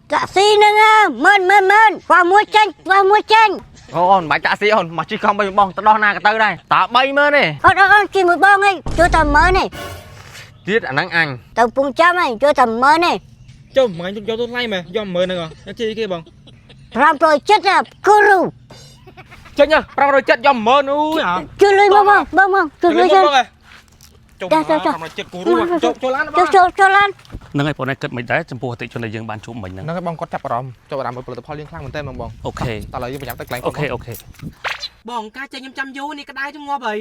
taxi nè mơn qua mua chanh Ôn bãi taxi ôn mà chỉ không bao nhiêu bông tao đo na cái tơ đây tao bay mơ đi chỉ một bông ấy cho tầm mơn này tiết ảnh nắng anh tầm phun trăm ấy cho tầm mơn này Chôm mà anh cho tôi lay mà do mờ này ngờ nhắc chi kia bằng làm rồi chết là kuru chết nhá ra rồi chết do mờ nữa hả chưa lưới bông chưa lưới chân chôm mà làm rồi chết cú luôn cho lan cho lan នឹងហើយបងឯងគិតមិនដែរចំពោះអតិជនដែលយើងបានជួបមិញហ្នឹង ហ្នឹងហើយបងគាត់ចាប់អារម្មណ៍ចូលអារម្មណ៍ផលិតផលលៀងខ្លាំងមែនតើបង អូខេ តើឥឡូវយើងប្រញាប់ទៅកន្លែង អូខេអូខេ បងការចេញខ្ញុំចាំយូរនេះក្តៅជងប់ហើយ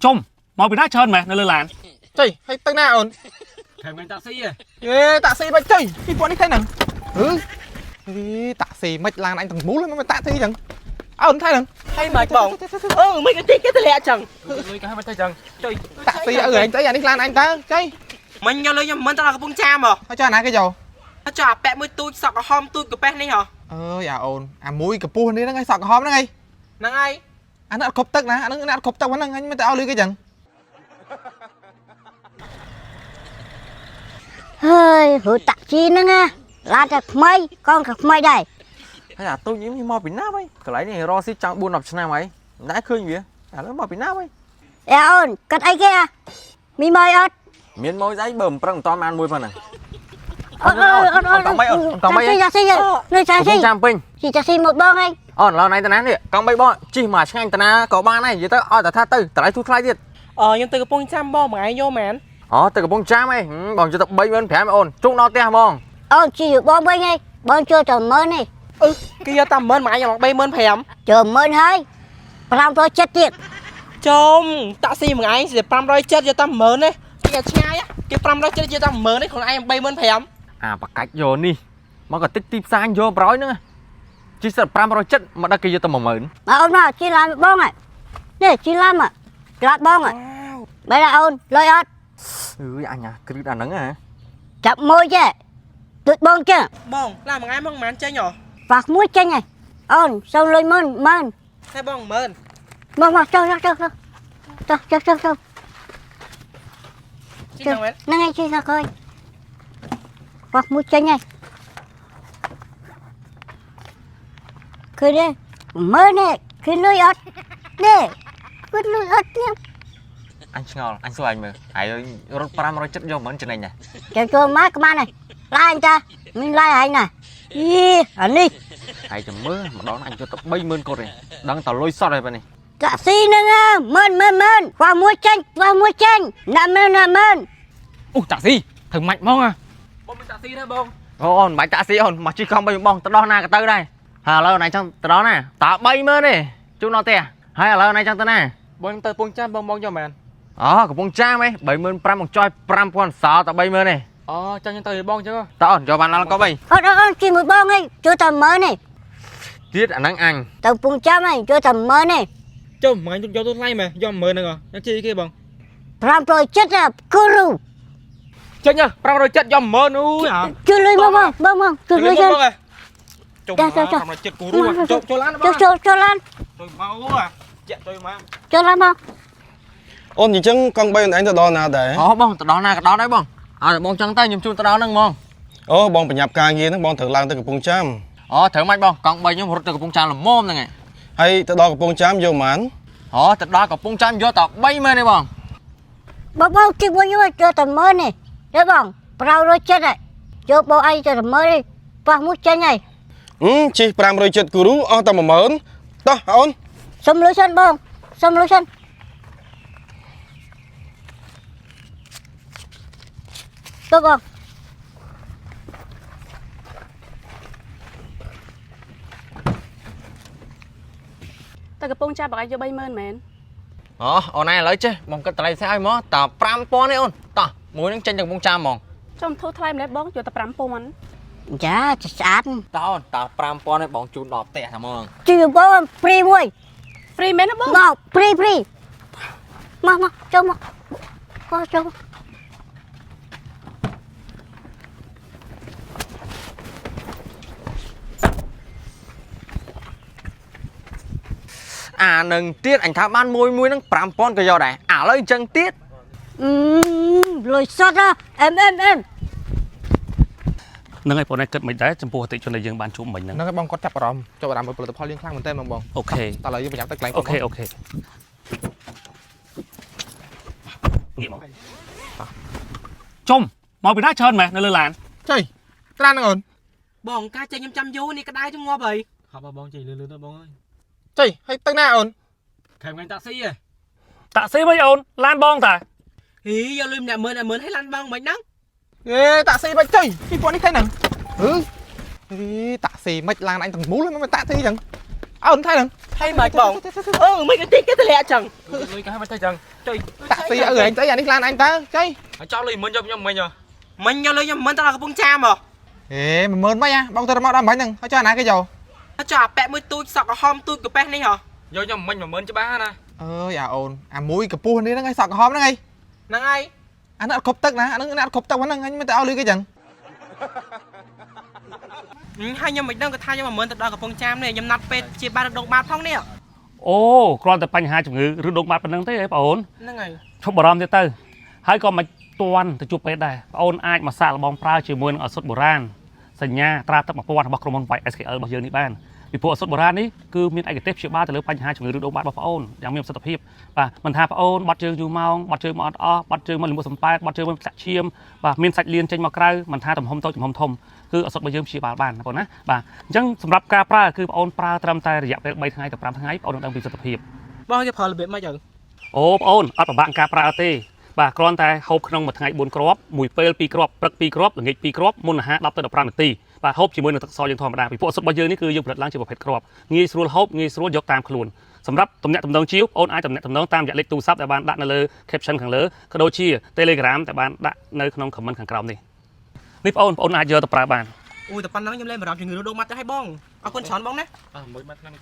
ចុំមកពីណាច្រើនម៉េះនៅលើឡាន ចុយហើយទៅណាអូន ថែមវិញតាក់ស៊ីហ៎ តាក់ស៊ីមិនចុយពីពួកនេះថៃហ្នឹងតាក់ស៊ីមិនឡានអញទាំងមូលមិនតាក់ស៊ីចឹងអូនថៃហ្នឹង ហើយមកបងមិនក៏តិចគេតម្លាក់ចឹង លុយក៏ឲ្យមិនទៅចឹងចុយតាក់ស៊ីឲ្យឯងទៅអានេះឡានអញតើចុយ មិញយកលុយខ្ញុំមិនទៅដល់កំពង់ចាមហ៎ ហើយចុះអាណាគេយក ចុះអាប៉ែមួយទូចសក់ក្រហមទូចកាប៉េះនេះហ៎ អើយអាអូនអាមួយកពុះនេះហ្នឹងឯងសក់ក្រហមហ្នឹងឯង ហ្នឹងហើយ អានេះអត់គ្រប់ទឹកណាអាហ្នឹងអត់គ្រប់ទឹកហ្នឹងអញមិនទៅឲ្យលុយគេចឹង hơi hữu taxi nè nghe là thật mây con thật mây đây ហើយអាទូញនេះមកពីណាហើយកន្លែងនេះរស់ស៊ីចង់4 10ឆ្នាំហើយមិនដែរឃើញវាឥឡូវមកពីណាហើយ ê ôn cất ấy kia mi mời ớt មានមកស្អីបើមិនប្រឹងមិនតាន់បានមួយប៉ុណ្ណា ớt taxi nơi ចាំ taxi ចាំពេញ chỉ taxi một bông anh អូនឡើយណៃតាណានេះកង់3បងជិះមកឆ្ងាញ់តាណាក៏បានដែរនិយាយទៅឲ្យតែថាទៅតម្លៃទូថ្លៃទៀត ខ្ញុំទៅកំពង់ចាមបងមួយថ្ងៃយកមែន អូទៅកំពង់ចាមឯងបងជិះទៅ35,000អូនជុកដល់ផ្ទះហ្មង ôn chỉ được bông bên ngay bông chưa tầm mơn này គេយកតាម10000មួយថ្ងៃឡើង35000 chờ mơn hơi làm tôi chết tiệt ចុំតាក់ស៊ីមួយថ្ងៃស្ទើ570យកតាម10000នេះគេឆ្ងាយគេ570យកតាម10000នេះខ្លួនឯង35000 អាបកាច់យកនេះមកក៏តិចទីផ្សារយកប្រយហ្នឹងជិះសិត570មកដល់គេយកទៅ10000 mà ôn nào chỉ làm bông à nè chỉ làm à lát bông à bây giờ ôn lôi ớt អើយអញអាគ្រឹះអាហ្នឹងហ៎ chập môi chứ tụt bông chứ បងឡាមួយថ្ងៃមកមិនចេញហ៎ phạt muối chanh này ôn xong lôi mơn តែបង10000 bông cho ជីហ្នឹងមែន nó ngay chơi ra coi phạt muối chanh này cười đi mơ nè cười lôi ớt nè cười lôi ớt nha អញឆ្ងល់អញសួរអញមើលហើយរត់570យកមិនចំណេញដែរ cho má cái ma này lai anh ta mình lai anh này ý anh đi ហើយចាំមើលម្ដងអញយកទៅ30000កូនឯងដឹងតលុយសតហើយបែរនេះ taxi nè mơn qua muối chanh 50000 អូតាក់ស៊ីធ្វើម៉េចមកហ៎ បងមានតាក់ស៊ីដែរបង អូនបាច់តាក់ស៊ីអូនមកជិះកង់3បងទៅដោះណាក៏ទៅដែរហើយឥឡូវណៃចង់ទៅដោះណាតើ30000ទេជូនដល់ផ្ទះហើយឥឡូវណៃចង់ទៅណា បងទៅពងចាមបងយកមែន អូកំពុងចាមឯង35000មកចុយ5000សល់តែ30000ទេ អូចាំខ្ញុំទៅបងចឹង តើអូនយកបានដល់ក៏បី ôn chỉ một bông ấy cho tầm mơ này ទៀតអាហ្នឹងអញ tầm phun trăm ấy cho tầm mơ này ចុះមកយកទៅលៃមែនយកមើលហ្នឹងញ៉ាំជីគេបង làm rồi chết là kuru ចេញ570យកមើលនោះហ៎ chưa lưới bông chưa lưới chân ចុះមក570គូរួចូលឡានបង cho lan ចូលមកចាក់ចូលមក cho lan bông អូនអញ្ចឹងកង់3អញទៅដល់ណាដែរ អូបងទៅដល់ណាក៏ដល់ដែរបងឲ្យបងចង់ទៅខ្ញុំជូនទៅដល់ហ្នឹងហ្មង អូបងប្រញាប់ការងារហ្នឹងបងត្រូវឡើងទៅកំពង់ចាម អូត្រូវមិនបងកង់3ខ្ញុំរត់ទៅកំពង់ចាមល្មមហ្នឹងឯង ហើយទៅដល់កំពង់ចាមយកប៉ុន្មាន អូទៅដល់កំពង់ចាមយកតែ30000ទេបង bông chỉ bao nhiêu cho tầm mơ này đấy bông rau rồi chết này cho bông ai cho tầm mơ đi phạt muối chanh này ជី570គូរូអស់តែ10000តោះអូន xong lưới chân bông xong lưới chân tốt bôngតែកំពុងចាស់បើឲ្យយក30000មែន អូអូនឯងឥឡូវចេះបងគិតតម្លៃផ្សេងឲ្យមកតើ5000ទេអូនតោះមួយហ្នឹងចេញទៅកំពង់ចាមហ្មង ចំធូរថ្លៃម្លេះបងយកតែ5000 dạ sạch តើអូនតើ5000ទេបងជូនដល់ផ្ទះតែហ្មង chỉ bông free muối free មែនណាបង ngọc free mà cho mà cho អានឹងទៀតអញថាបានមួយហ្នឹង5000ក៏យកដែរឥឡូវអញ្ចឹងទៀត rồi sót ra em នឹងឲ្យបងឯងគិតមិនដែរចំពោះអតិជនដែលយើងបានជួបមិញហ្នឹង ហ្នឹងហើយបងគាត់ចាប់អារម្មណ៍ចាប់អារម្មណ៍ផលិតផលយើងខ្លាំងមែនតើបង អូខេ តើឥឡូវយើងប្រញាប់ទៅកន្លែង អូខេអូខេងាកមកចុំមកពីណាច្រើនមែននៅលើឡាន ចុយត្រានហ្នឹងអូន បងការចេញខ្ញុំចាំយូរនេះក្តៅជងងាប់ហើយ ហប់បងចេញលឿនៗទៅបងអើយ ចុយហើយទៅណាអូន ខែថ្ងៃតាក់ស៊ីហ៎ តាក់ស៊ីមិនអូនឡានបងតា ហីយកលុយម្នាក់10000ឲ្យឡានបងមិនហ្នឹង អេតាក់ស៊ីមិនចុយពីពួកនេះថៃហ្នឹងហឺតាក់ស៊ីមិនឡានអញទាំងមូលមិនតាក់ស៊ីចឹងអូនថៃហ្នឹង ហើយមិនបងមិនក៏តិចគេទម្លាក់ចឹង លុយកាមិនទៅចឹង តាក់ស៊ីអើអញទៅអានេះឡានអញតើចុយ ហើយចោលលុយមិនយកខ្ញុំមិញហ៎ មិនយកលុយខ្ញុំមិនទៅដល់កំពង់ចាមហ៎ អេ10000មិនបងទៅមកដល់បាញ់ហ្នឹងហើយចុះអាណាគេយក ចុះអាប៉ែមួយទូចសក់ក្រហមទូចកាប៉េះនេះហ៎ យកខ្ញុំមិញ10000ច្បាស់ណា អើយអាអូនអាមួយកពុះនេះហ្នឹងឯងសក់ក្រហមហ្នឹងឯង ហ្នឹងហើយ អានេះអត់គ្រប់ទឹកណាអាហ្នឹងអត់គ្រប់ទឹកហ្នឹងអញមិនទៅឲ្យលុយគេចឹង ហើយខ្ញុំមិនដឹងគាត់ថាខ្ញុំ10000ទៅដល់កំពង់ចាមនេះខ្ញុំណាត់ពេទ្យជាបានរដូវបាតផងនេះ អូគ្រាន់តែបញ្ហាជំងឺឬដុំបាត់ប៉ុណ្្នឹងទេបងអូន ហ្នឹងហើយ ឈប់បារម្ភទៀតទៅហើយក៏មិនទាន់ទៅជួបពេទ្យដែរបងអូនអាចមកសាកល្បងប្រើជាមួយនឹងឱសថបុរាណសញ្ញាត្រាទឹក1000របស់ក្រុមហ៊ុន SKL របស់យើងនេះបានពីព្រោះឱសថបុរាណនេះគឺមានឯកទេសព្យាបាលទៅលើបញ្ហាជំងឺឬដុំបាត់របស់បងអូនយ៉ាងមានប្រសិទ្ធភាពបាទមិនថាបងអូនបាត់ជើងយូរម៉ោងបាត់ជើងមកអត់អស់បាត់ជើងមកលំមុខសំប៉ែតបាត់ជើងមកធ្លាក់ឈាមបាទមានសាច់លៀនចេញមកក្រៅមិនថាទំហំតូចទំហំធំគឺឱសថរបស់យើងព្យាបាលបានបងប្អូនណាបាទអញ្ចឹងសម្រាប់ការប្រើគឺបងអូនប្រើត្រឹមតែរយៈពេល3ថ្ងៃទៅ5ថ្ងៃបងអូននឹងដឹងពីប្រសិទ្ធភាព បងគេប្រើរបៀបម៉េចទៅ អូបងអូនអត់ពិបាកការប្រើទេបាទគ្រាន់តែហូបក្នុងមួយថ្ងៃ4គ្រាប់មួយពេល2គ្រាប់ព្រឹក2គ្រាប់ល្ងាច2គ្រាប់មុនអាហារ10ទៅ15នាទីបាទហូបជាមួយនឹងទឹកសយើងធម្មតាពីពួកឱសថរបស់យើងនេះគឺយើងផលិតឡើងជាប្រភេទគ្រាប់ងាយស្រួលហូបងាយស្រួលយកតាមខ្លួនសម្រាប់ទំនាក់ទំនងជាវអូនអាចទំនាក់ទំនងតាមរយៈលេខទូរស័ព្ទដែលបានដាក់នៅលើ caption ខាងលើក៏ដូចជា Telegram ដែលបានដាក់នៅក្នុង comment ខាងក្រោមនេះនេះបងអូនអាចយកទៅប្រើបាន អូយតែប៉ុណ្ណឹងខ្ញុំលែងបារម្ភជំងឺរោគបាត់ទៅឲ្យបងអរគុណច្រើនបងណា 10000បាត់ឆ្នាំនេះ